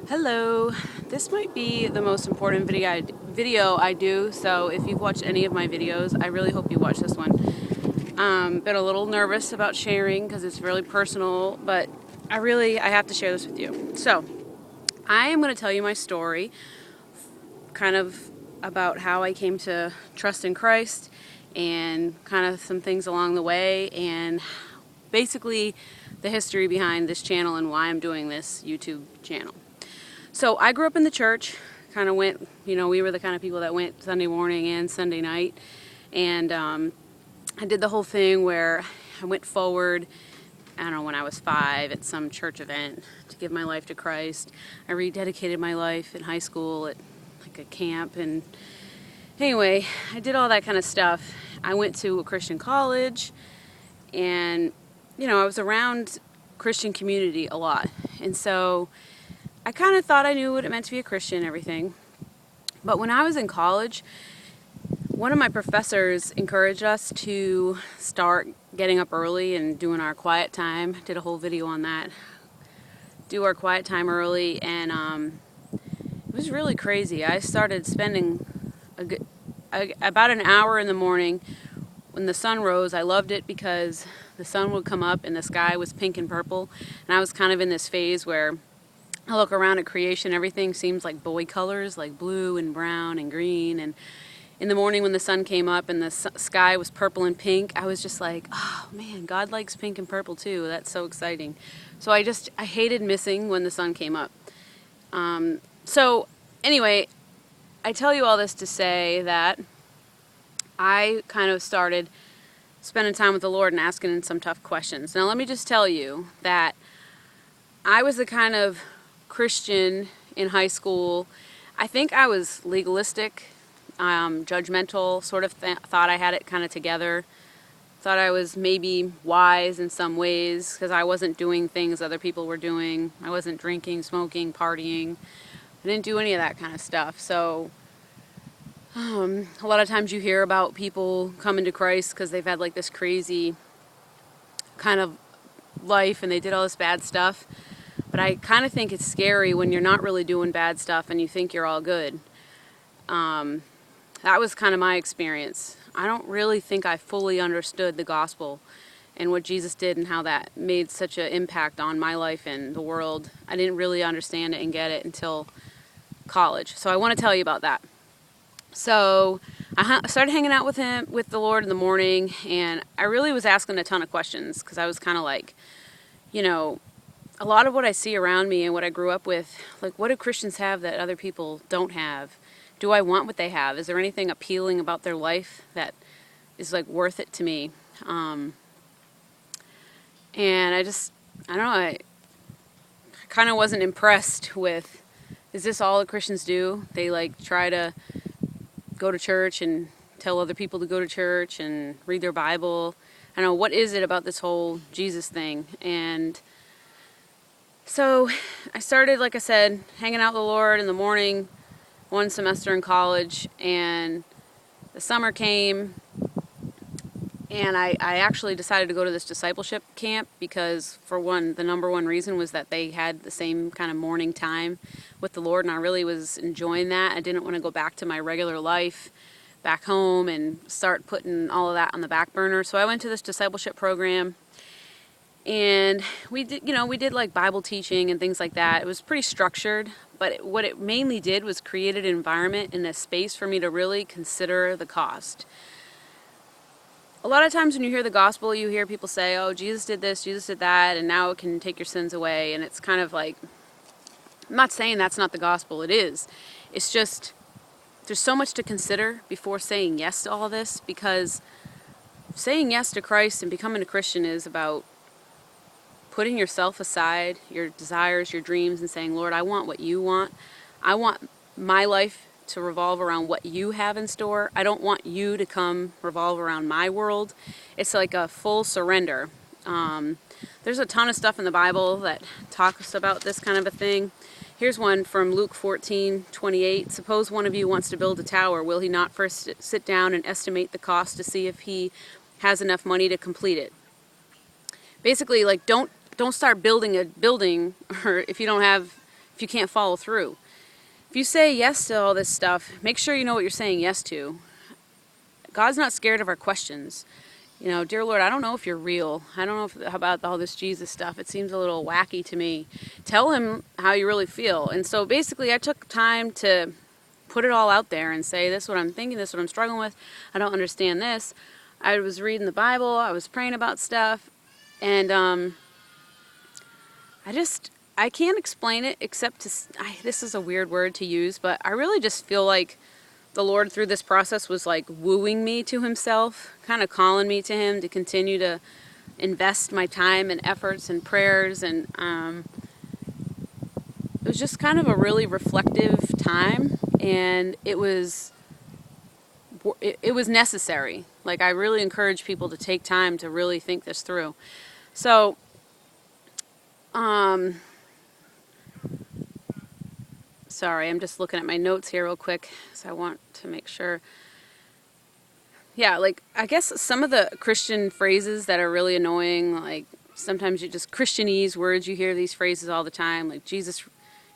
Hello, this might be the most important video I do, so if you've watched any of my videos, I really hope you watch this one. Been a little nervous about sharing because it's really personal, but I have to share this with you. So, I am going to tell you my story, kind of about how I came to trust in Christ and kind of some things along the way, and basically the history behind this channel and why I'm doing this YouTube channel. So I grew up in the church, kind of went, we were the kind of people that went Sunday morning and Sunday night. And I did the whole thing where I went forward, I don't know, when I was 5 at some church event to give my life to Christ. I rededicated my life in high school at like a camp. And anyway, I did all that kind of stuff. I went to a Christian college and, I was around Christian community a lot. And so I kind of thought I knew what it meant to be a Christian and everything. But when I was in college, one of my professors encouraged us to start getting up early and doing our quiet time. Did a whole video on that. Do our quiet time early, and it was really crazy. I started spending about an hour in the morning when the sun rose. I loved it because the sun would come up and the sky was pink and purple, and I was kind of in this phase where I look around at creation, everything seems like boy colors, like blue and brown and green. And in the morning when the sun came up and the sky was purple and pink, I was just like, oh man, God likes pink and purple too. That's so exciting. So I hated missing when the sun came up. So anyway, I tell you all this to say that I kind of started spending time with the Lord and asking him some tough questions. Now let me just tell you that I was the kind of Christian in high school. I think I was legalistic, judgmental, sort of thought I had it kind of together. Thought I was maybe wise in some ways because I wasn't doing things other people were doing. I wasn't drinking, smoking, partying. I didn't do any of that kind of stuff. So a lot of times you hear about people coming to Christ because they've had like this crazy kind of life and they did all this bad stuff. But I kind of think it's scary when you're not really doing bad stuff and you think you're all good. That was kind of my experience. I don't really think I fully understood the gospel and what Jesus did and how that made such an impact on my life and the world. I didn't really understand it and get it until college. So I want to tell you about that. So I started hanging out with the Lord in the morning, and I really was asking a ton of questions because I was kind of like, a lot of what I see around me and what I grew up with, like, what do Christians have that other people don't have? Do I want what they have? Is there anything appealing about their life that is like worth it to me? And I don't know, I kind of wasn't impressed with, is this all that Christians do? They like try to go to church and tell other people to go to church and read their Bible. I don't know, what is it about this whole Jesus thing? And so I started, like I said, hanging out with the Lord in the morning, one semester in college, and the summer came, and I actually decided to go to this discipleship camp because, for one, the number one reason was that they had the same kind of morning time with the Lord, and I really was enjoying that. I didn't want to go back to my regular life back home and start putting all of that on the back burner. So I went to this discipleship program. And we did like Bible teaching and things like that. It was pretty structured, but what it mainly did was create an environment and a space for me to really consider the cost. A lot of times when you hear the gospel, you hear people say, oh, Jesus did this, Jesus did that, and now it can take your sins away. And it's kind of like, I'm not saying that's not the gospel, it is. It's just, there's so much to consider before saying yes to all this, because saying yes to Christ and becoming a Christian is about putting yourself aside, your desires, your dreams, and saying, Lord, I want what you want. I want my life to revolve around what you have in store. I don't want you to come revolve around my world. It's like a full surrender. There's a ton of stuff in the Bible that talks about this kind of a thing. Here's one from Luke 14:28. Suppose one of you wants to build a tower. Will he not first sit down and estimate the cost to see if he has enough money to complete it? Basically, like, don't start building a building, or if you don't have if you can't follow through. If you say yes to all this stuff, make sure you know what you're saying yes to. God's not scared of our questions. Dear Lord, I don't know if you're real. I don't know about all this Jesus stuff. It seems a little wacky to me. Tell him how you really feel. And so basically I took time to put it all out there and say, this is what I'm thinking, this is what I'm struggling with. I don't understand this. I was reading the Bible. I was praying about stuff. And I can't explain it except this is a weird word to use, but I really just feel like the Lord through this process was like wooing me to himself, kind of calling me to him to continue to invest my time and efforts and prayers. And it was just kind of a really reflective time, and it was necessary. Like, I really encourage people to take time to really think this through. So, sorry, I'm just looking at my notes here real quick, so I want to make sure. Yeah, like, I guess some of the Christian phrases that are really annoying, like, sometimes you just Christianese words, you hear these phrases all the time, like, Jesus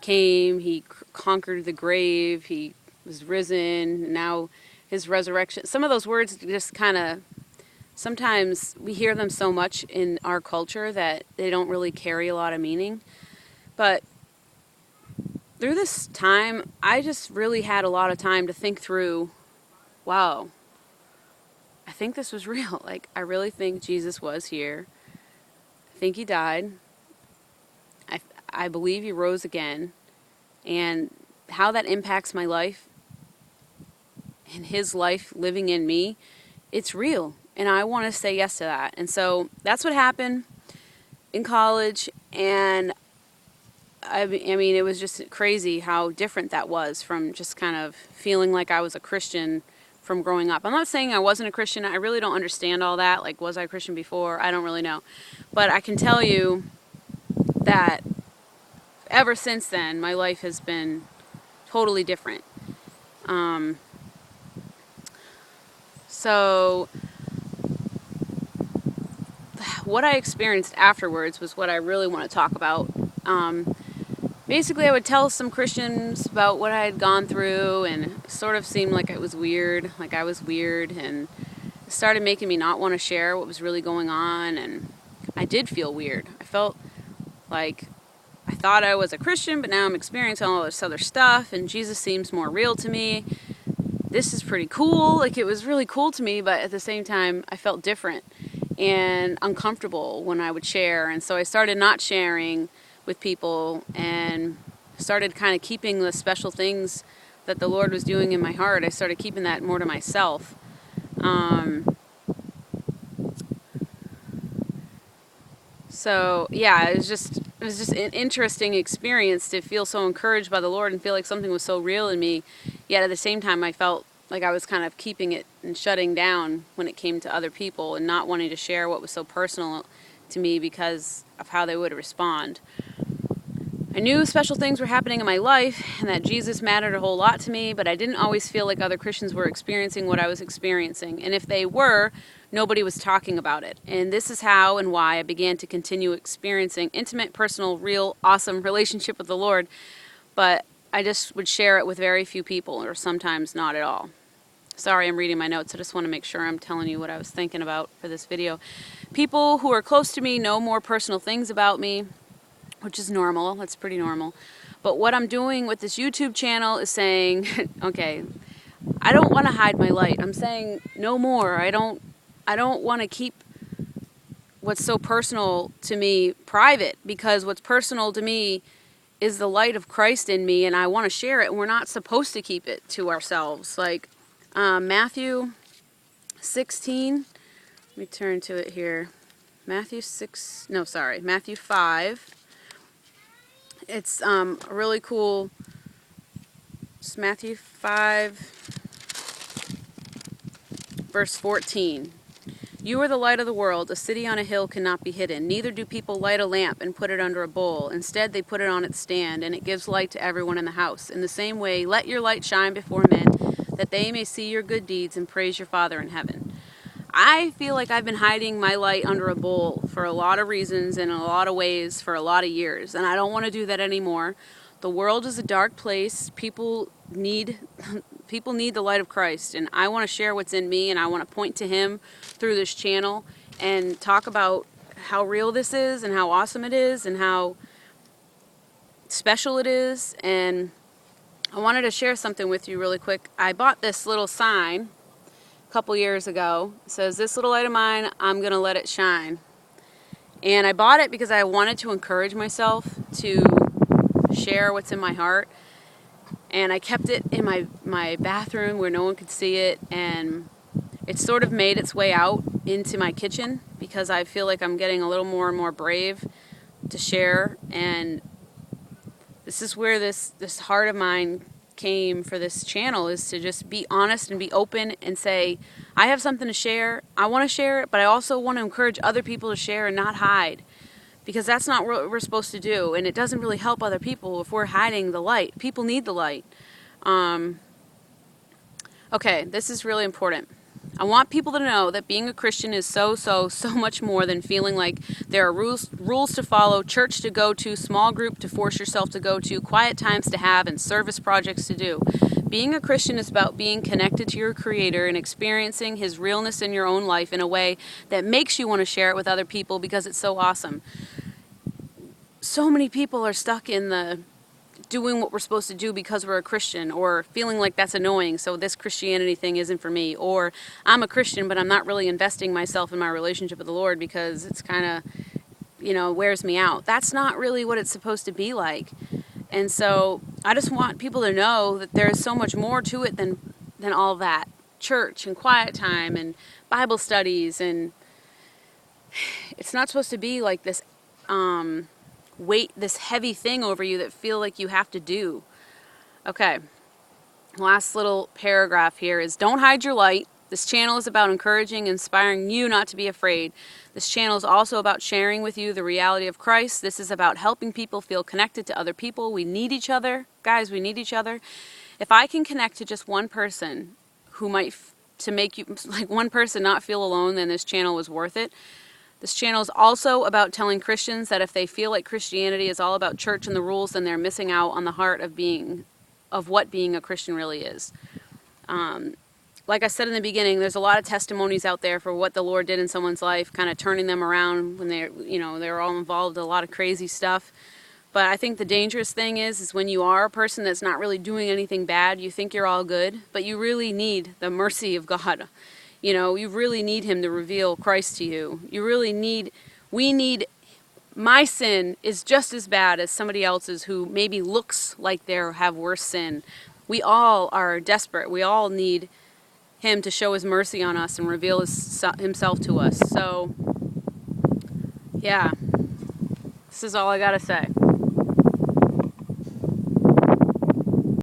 came, he conquered the grave, he was risen, now his resurrection. Some of those words just kind of, sometimes we hear them so much in our culture that they don't really carry a lot of meaning. But through this time, I just really had a lot of time to think through, wow, I think this was real. Like, I really think Jesus was here. I think he died. I believe he rose again. And how that impacts my life and his life living in me, it's real. And I want to say yes to that. And so that's what happened in college. And I mean, it was just crazy how different that was from just kind of feeling like I was a Christian from growing up. I'm not saying I wasn't a Christian. I really don't understand all that. Like, was I a Christian before? I don't really know. But I can tell you that ever since then, my life has been totally different. So what I experienced afterwards was what I really want to talk about. Basically, I would tell some Christians about what I had gone through, and it sort of seemed like it was weird, like I was weird, and it started making me not want to share what was really going on, and I did feel weird. I felt like I thought I was a Christian, but now I'm experiencing all this other stuff, and Jesus seems more real to me. This is pretty cool. Like, it was really cool to me, but at the same time, I felt different and uncomfortable when I would share. And so I started not sharing with people and started kind of keeping the special things that the Lord was doing in my heart. I started keeping that more to myself. So yeah, it was just an interesting experience to feel so encouraged by the Lord and feel like something was so real in me. Yet at the same time, I felt like I was kind of keeping it and shutting down when it came to other people and not wanting to share what was so personal to me because of how they would respond. I knew special things were happening in my life and that Jesus mattered a whole lot to me, but I didn't always feel like other Christians were experiencing what I was experiencing. And if they were, nobody was talking about it. And this is how and why I began to continue experiencing intimate, personal, real, awesome relationship with the Lord. But I just would share it with very few people, or sometimes not at all. Sorry, I'm reading my notes. I just want to make sure I'm telling you what I was thinking about for this video. People who are close to me know more personal things about me, which is normal. That's pretty normal. But what I'm doing with this YouTube channel is saying, okay, I don't want to hide my light. I'm saying no more. I don't want to keep what's so personal to me private, because what's personal to me is the light of Christ in me, and I want to share it, and we're not supposed to keep it to ourselves. Like Matthew 16, let me turn to it here. Matthew 5. It's a really cool, it's Matthew 5, verse 14. You are the light of the world. A city on a hill cannot be hidden. Neither do people light a lamp and put it under a bowl. Instead, they put it on its stand, and it gives light to everyone in the house. In the same way, let your light shine before men, that they may see your good deeds and praise your Father in heaven. I feel like I've been hiding my light under a bowl for a lot of reasons and in a lot of ways for a lot of years, and I don't want to do that anymore. The world is a dark place. People need the light of Christ, and I want to share what's in me, and I want to point to Him through this channel and talk about how real this is and how awesome it is and how special it is. And I wanted to share something with you really quick. I bought this little sign a couple years ago. It says, "This little light of mine, I'm gonna let it shine." And I bought it because I wanted to encourage myself to share what's in my heart. And I kept it in my bathroom where no one could see it, and it sort of made its way out into my kitchen because I feel like I'm getting a little more and more brave to share. And this is where this heart of mine came for this channel, is to just be honest and be open and say, I have something to share. I want to share it, but I also want to encourage other people to share and not hide, because that's not what we're supposed to do, and it doesn't really help other people if we're hiding the light. People need the light. Okay, this is really important. I want people to know that being a Christian is so much more than feeling like there are rules to follow, church to go to, small group to force yourself to go to, quiet times to have, and service projects to do. Being a Christian is about being connected to your Creator and experiencing His realness in your own life in a way that makes you want to share it with other people because it's so awesome. So many people are stuck in the doing what we're supposed to do because we're a Christian, or feeling like that's annoying, so this Christianity thing isn't for me, or I'm a Christian but I'm not really investing myself in my relationship with the Lord because it's kind of, wears me out. That's not really what it's supposed to be like. And so I just want people to know that there's so much more to it than all that. Church and quiet time and Bible studies, and it's not supposed to be like this weight, this heavy thing over you that feel like you have to do. Okay, last little paragraph here is, don't hide your light. This channel is about encouraging, inspiring you not to be afraid. This channel is also about sharing with you the reality of Christ. This is about helping people feel connected to other people. We need each other. Guys, we need each other. If I can connect to just one person who might, to make you, like one person not feel alone, then this channel was worth it. This channel is also about telling Christians that if they feel like Christianity is all about church and the rules, then they're missing out on the heart of what being a Christian really is. Like I said in the beginning, there's a lot of testimonies out there for what the Lord did in someone's life, kind of turning them around when they're all involved in a lot of crazy stuff. But I think the dangerous thing is when you are a person that's not really doing anything bad, you think you're all good, but you really need the mercy of God. You really need Him to reveal Christ to you. My sin is just as bad as somebody else's who maybe looks like they have worse sin. We all are desperate. We all need Him to show His mercy on us and reveal Himself to us. So, yeah, this is all I gotta say.